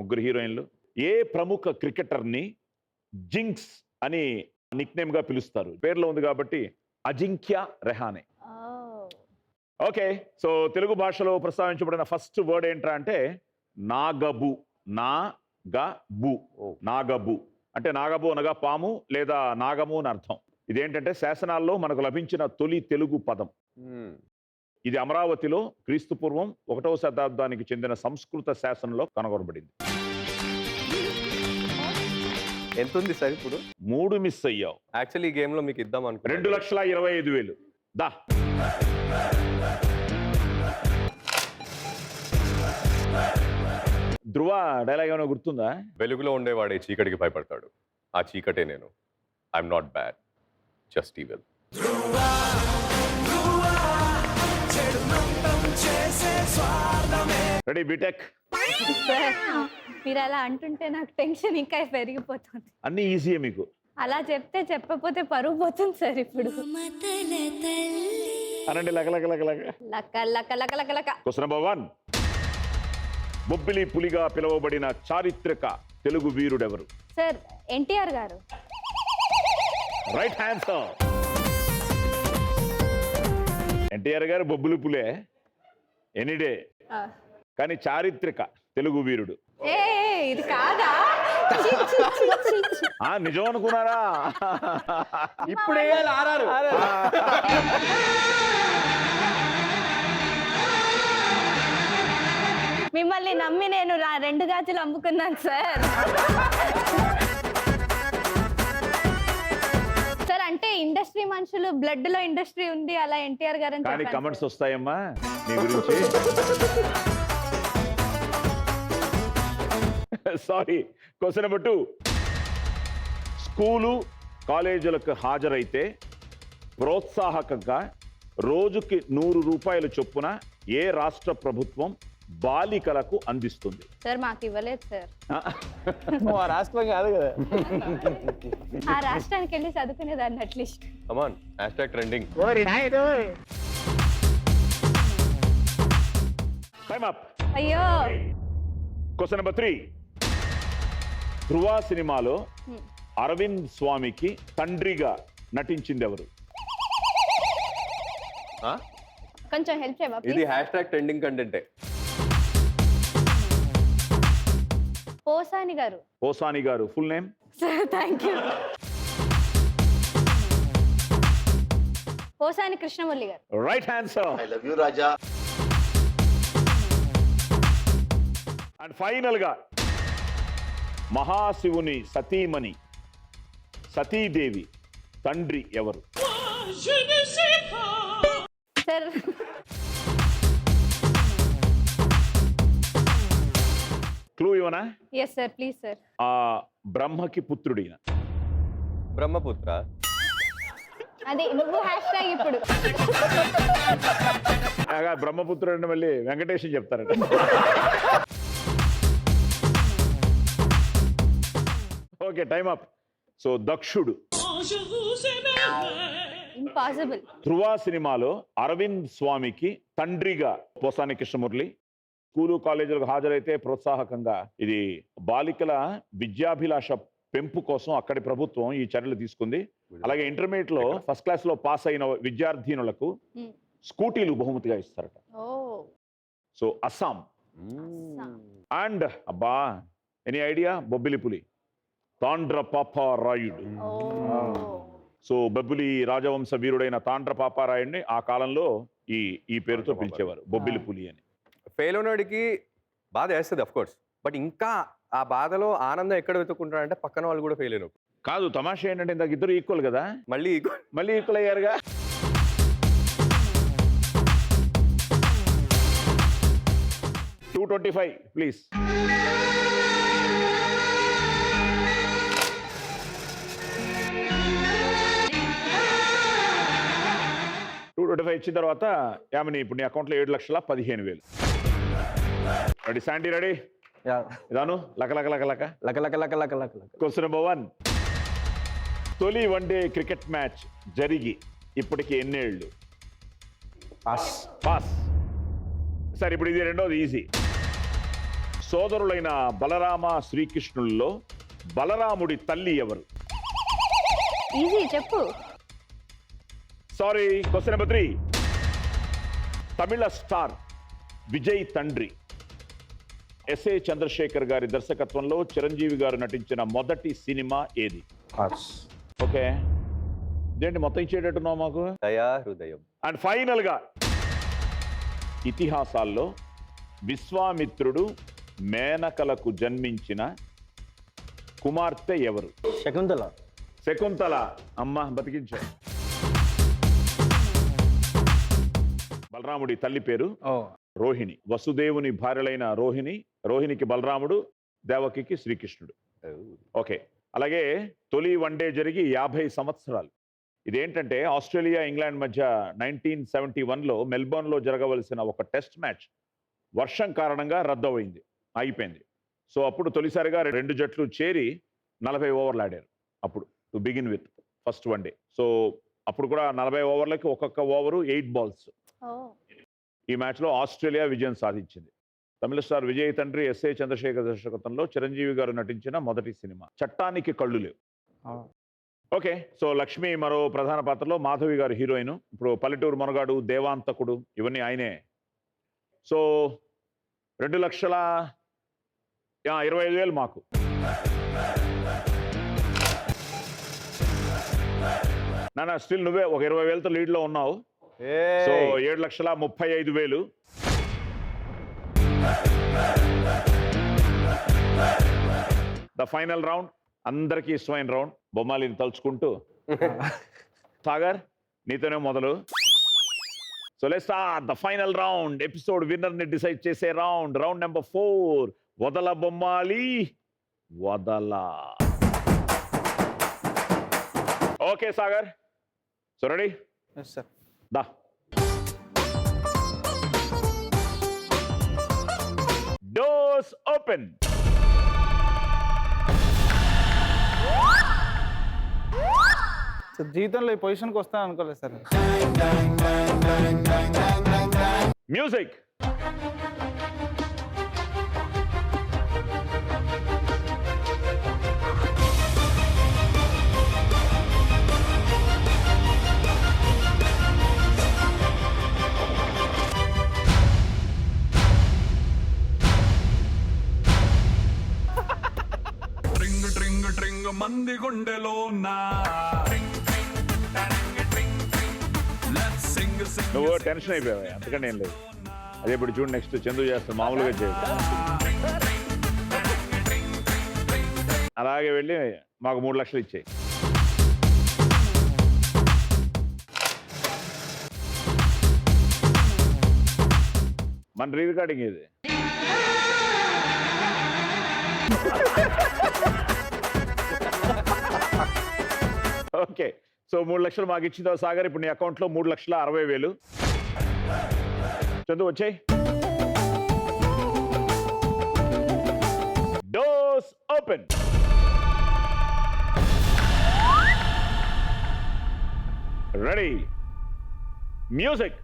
3 హీరోయిన్లు. ఏ ప్రముఖ క్రికెటర్ని జింక్స్ అని నిక్నేమ్ గా పిలుస్తారు? పేర్లో ఉంది కాబట్టి అజింక్య రెహానే. ఓకే, సో తెలుగు భాషలో ప్రస్తావించబడిన ఫస్ట్ వర్డ్ ఏంట్రా అంటే నాగబు. నాగబు. నాగబు అంటే నాగబు అనగా పాము లేదా నాగము అని అర్థం. ఇదేంటంటే శాసనాల్లో మనకు లభించిన తొలి తెలుగు పదం. ఇది అమరావతిలో క్రీస్తుపూర్వం 1వ శతాబ్దానికి చెందిన సంస్కృత శాసనంలో కనుగొనబడింది. ఎంత ఉంది సార్ ఇప్పుడు? 3 మిస్ అయ్యావు. యాక్చువల్లీ ఈ గేమ్ లో మీకు ఇద్దాం అనుకో. 2,25,000. దా. ధ్రువ డైలాగ్ ఏమైనా గుర్తుందా? వెలుగులో ఉండేవాడే చీకటికి భయపడతాడు, ఆ చీకటే నేను. I'm not bad, just evil. Ready BTech? Sir మీరు అలా అంటుంటే నాకు టెన్షన్ ఇంకా పెరిగిపోతుంది. అన్నీ ఈజీయే మీకు. అలా చెప్తే చెప్పకపోతే పరుగు పోతుంది సార్ ఇప్పుడు. అనండి లక లక లక లక. లక్క లక్క లక్క లక్క లక్క. Question number 1. బొబ్బిలి పులిగా పిలువబడిన చారిత్రక తెలుగు వీరుడెవరు? సార్ ఎన్టీఆర్ గారు. Right answer. ఎన్టీఆర్ గారు బొబ్బిలి పులే ఎనీడే, కానీ చారిత్రక తెలుగు వీరుడు. ఏ ఇది కాదా? చి, చి, చి, చి, చి. నిజం అనుకున్నారా? ఇప్పుడు ఆరారు. మిమ్మల్ని నమ్మి నేను 2 గాజులు అమ్ముకున్నాను సార్. సార్ అంటే ఇండస్ట్రీ మనుషులు బ్లడ్ లో ఇండస్ట్రీ ఉంది, అలా ఎన్టీఆర్ గారు కానీ కమెంట్స్ వస్తాయమ్మా మీ గురించి. సారీ. Question number 2. స్కూలు కాలేజీలకు హాజరైతే ప్రోత్సాహకంగా రోజుకి 100 రూపాయల చొప్పున ఏ రాష్ట్ర ప్రభుత్వం బాలికలకు అందిస్తుంది? సార్ మాకు ఇవ్వలేదు సార్. రాష్ట్రం కాదు కదా. ఆ రాష్ట్రానికి వెళ్ళి చదువుకునేదాన్ని at least. Come on, #trending. Time up. అయ్యో. Question number 3. ధృవ సినిమాలో అరవింద్ స్వామికి తండ్రిగా నటించింది ఎవరు? కొంచెం హెల్ప్ చేయవా ఇది ప్లీజ్? #ట్రెండింగ్ కంటెంటే. పోసాని గారు. పోసాని గారు full name? Sir thank you. Posani Krishnamurali గారు. Right answer. I love you, Raja. And final గా మహాశివుని సతీమణి సతీదేవి తండ్రి ఎవరు? సార్ క్లూ ఇవ్వనా? Yes sir please sir. ఆ బ్రహ్మకి పుత్రుడిన. బ్రహ్మపుత్ర. అది నువ్వు #. ఇప్పుడు బ్రహ్మపుత్రుడు అంటే మళ్ళీ వెంకటేశం చెప్తారట. Okay time up. సో దక్షుడు. ఇంపాసిబుల్. ధృవ సినిమాలో అరవింద్ స్వామికి తండ్రిగా పోసాని కృష్ణమురళి. స్కూలు కాలేజీలకు హాజరైతే ప్రోత్సాహకంగా ఇది బాలికల విద్యాభిలాష పెంపు కోసం అక్కడి ప్రభుత్వం ఈ చర్యలు తీసుకుంది. అలాగే ఇంటర్మీడియట్ లో ఫస్ట్ క్లాస్ లో పాస్ అయిన విద్యార్థినులకు స్కూటీలు బహుమతిగా ఇస్తారట. సో అస్సాం. అండ్ అబ్బా ఎనీ ఐడియా? బొబ్బిలి పులి తాండ్ర పాపారాయుడు. సో బొబ్బిలి రాజవంశ వీరుడైన తాండ్ర పాపారాయుడిని ఆ కాలంలో ఈ పేరుతో పిలిచేవారు, బొబ్బిలి పులి అని. ఫెయిల్ ఉన్నవాడికి బాధ వేస్తుంది అఫ్ కోర్స్, బట్ ఇంకా ఆ బాధలో ఆనందం ఎక్కడ వెతుక్కుంటాడంటే పక్కన వాళ్ళు కూడా ఫెయిల్ అయినప్పుడు. కాదు తమాషా ఏంటంటే ఇందాక ఇద్దరు ఈక్వల్ కదా, మళ్ళీ ఈక్వల్ అయ్యారుగా. $225 ప్లీజ్. $225 ఇచ్చిన తర్వాత యామిని ఇప్పుడు నీ అకౌంట్లో 7,15,000. Ready Sandy? రెడీ? ఇదాను లక లక లక లక లక లక లక లక లక లక. Question number 1. తొలి వన్డే క్రికెట్ మ్యాచ్ జరిగి ఇప్పటికి ఎన్నేళ్ళు? పాస్. సరే ఇప్పుడు ఇది రెండోది ఈజీ. సోదరులైన బలరామ శ్రీకృష్ణుల్లో బలరాముడి తల్లి ఎవరు? ఈజీ చెప్పు. సారీ. Question number 3. తమిళ స్టార్ విజయ్ తండ్రి ఎస్ఏ చంద్రశేఖర్ గారి దర్శకత్వంలో చిరంజీవి గారు నటించిన మొదటి సినిమా ఏది? ఓకే ఇదేంటి మొత్తం ఇచ్చేటట్టున్నావు మాకు? దయా హృదయం. అండ్ ఫైనల్ గా ఇతిహాసాల్లో విశ్వామిత్రుడు మేనకలకు జన్మించిన కుమార్తె ఎవరు? శకుంతల. అమ్మ బతికించా. బలరాముడి తల్లి పేరు రోహిణి. వసుదేవుని భార్యలైన రోహిణికి బలరాముడు, దేవకికి శ్రీకృష్ణుడు. ఓకే అలాగే తొలి వన్డే జరిగి 50 సంవత్సరాలు. ఇదేంటంటే ఆస్ట్రేలియా ఇంగ్లాండ్ మధ్య 1971లో మెల్బోర్న్లో జరగవలసిన ఒక టెస్ట్ మ్యాచ్ వర్షం కారణంగా రద్దయింది, అయిపోయింది. సో అప్పుడు తొలిసారిగా 2 జట్లు చేరి 40 ఓవర్లు ఆడారు. అప్పుడు to begin with first one day. So అప్పుడు కూడా 40 ఓవర్లకి ఒక్కొక్క ఓవరు 8 బాల్స్. ఈ మ్యాచ్లో ఆస్ట్రేలియా విజయం సాధించింది. తమిళ స్టార్ విజయ్ తండ్రి ఎస్ఏ చంద్రశేఖర్ దర్శకత్వంలో చిరంజీవి గారు నటించిన మొదటి సినిమా. చట్టానికి కళ్ళు లేవు. ఓకే, సో లక్ష్మి మరో ప్రధాన పాత్రలో, మాధవి గారు హీరోయిన్. ఇప్పుడు పల్లెటూరు మనగాడు, దేవాంతకుడు ఇవన్నీ ఆయనే. సో 2,25,000 మాకు. నాన్న స్టిల్ నువ్వే ఒక 20,000తో లీడ్లో ఉన్నావు. సో 7,35,000. ద ఫైనల్ రౌండ్ అందరికీ ఇష్టమైన రౌండ్, బొమ్మాలిని తలుచుకుంటూ. సాగర్ నీతోనే మొదలు. So let's start the final round. Episode winner ని డిసైడ్ చేసే రౌండ్, రౌండ్ నెంబర్ 4. వదల బొమ్మాలి, వదల. Okay Sagar, so ready? Yes sir. దా. Doors open. జీవితంలో ఈ పొజిషన్కి వస్తాను అనుకోలేదు సార్. మ్యూజిక్. ట్రింగ్ ట్రింగ్ ట్రింగ్ మంది గుండెలో నా నువ్వు టెన్షన్ అయిపోయావు, అంతకంటే ఏం లేదు. అదే ఇప్పుడు చూడు, నెక్స్ట్ చందు చేస్తాను, మామూలుగా చేయదు. అలాగే వెళ్ళి మాకు 3 లక్షలు ఇచ్చేయి. మన రీ రికార్డింగ్ ఇది. ఓకే, సో 3 లక్షలు మాకు ఇచ్చిన సాగర్, ఇప్పుడు నీ అకౌంట్లో 3,60,000. చందు వచ్చాయి. Doors open. Ready, music.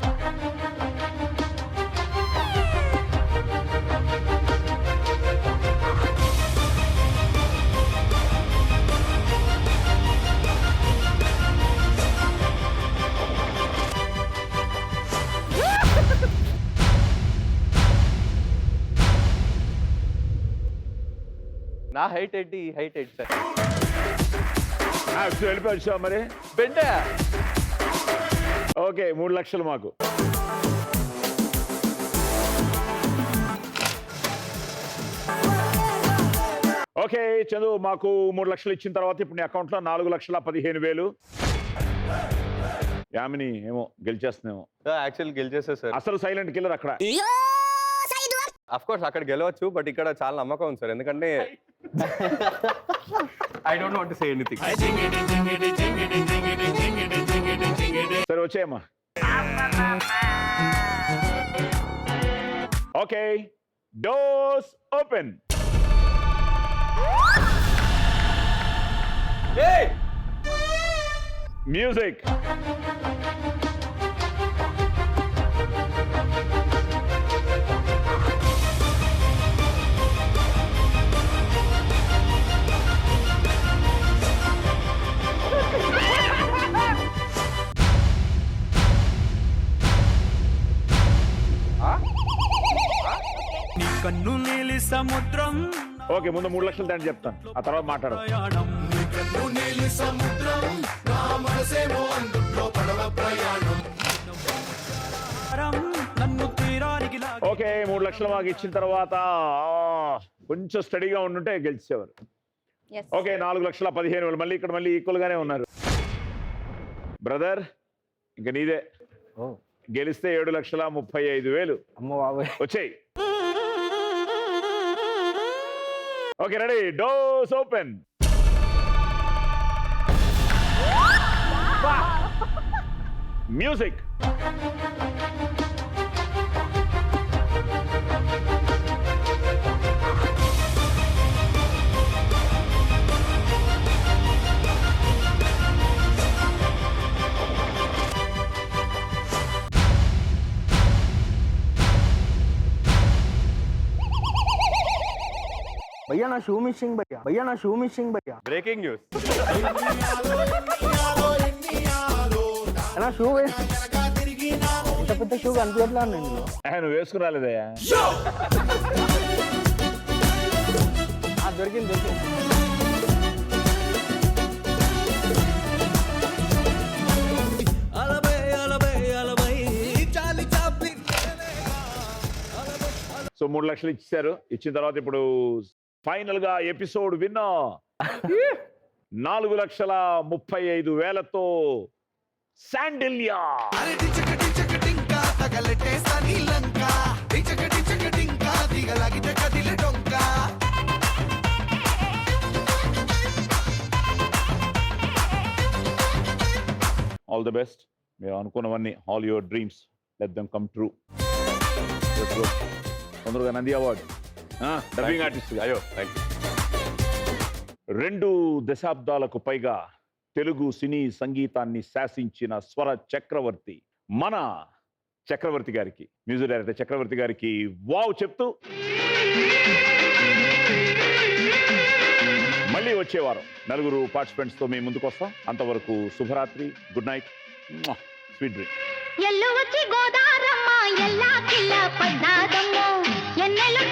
నా హైట్ ఏంటి? ఈ హైట్ ఏంటి సార్? వెళ్ళిపోవచ్చా మరి? బెండ. ఓకే, 3 లక్షలు మాకు. ఓకే చందు, మాకు 3 లక్షలు ఇచ్చిన తర్వాత ఇప్పుడు నీ అకౌంట్లో 4,15,000. యామిని ఏమో గెలిచేస్తున్నామో. యాక్చువల్ గెలిచేస్తా సార్. అసలు సైలెంట్ కిల్లర్ అక్కడ. అఫ్ కోర్స్ అక్కడ గెలవచ్చు, బట్ ఇక్కడ చాలా నమ్మకం ఉంది సార్. ఎందుకంటే I don't want to say anything. సరే వచ్చేయమ్మా. Okay, doors open. మ్యూజిక్. కన్ను నీలి సముద్రం. ఓకే, ముందు 3 లక్షలు దాన్ని చెప్తాను, ఆ తర్వాత మాట్లాడు. ఓకే, 3 లక్షలు మాకు ఇచ్చిన తర్వాత కొంచెం స్టడీగా ఉండుంటే గెలిచేవారు. ఓకే, 4,15,000. మళ్ళీ ఇక్కడ మళ్ళీ ఈక్వల్ గానే ఉన్నారు. బ్రదర్ ఇంకా నీదే. గెలిస్తే 7,35,000. వచ్చేయి. Okay ready, doors open. Music. భయ్యా నా షూ మిస్సింగ్ భయ్యా, భయ్యా నా షూ మిస్సింగ్ భయ్యా, బ్రేకింగ్ న్యూస్. నా షూ ఇంత పెద్ద షూ కనిపించట్లా నేను. నువ్వు వేసుకుని రాలేదయ్యా. దొరికింది దొరికింది. సో 3 లక్షలు ఇచ్చారు. ఇచ్చిన తర్వాత ఇప్పుడు ఫైనల్ గా ఎపిసోడ్ విన్నా 4,35,000తో శాండిల్యా. All the best. మీరు అనుకున్నవన్నీ, all your dreams, let them come true. తొందరగా నంది అవార్డు డబ్బింగ్ ఆర్టిస్ట్. అయ్యో థ్యాంక్ యూ. 2 దశాబ్దాలకు పైగా తెలుగు సినీ సంగీతాన్ని శాసించిన స్వర చక్రవర్తి మన చక్రవర్తి గారికి, మ్యూజిక్ డైరెక్టర్ చక్రవర్తి గారికి వావ్ చెప్తూ మళ్ళీ వచ్చే వారం 4 పార్టిసిపెంట్స్తో మేము ముందుకు వస్తాం. అంతవరకు శుభరాత్రి, గుడ్ నైట్, స్వీట్ డ్రీమ్. ఎల్లు వచ్చి గోదారమ్మ ఎల్లా కిల్ల పడ్డాదమ్మో ఎన్నెలు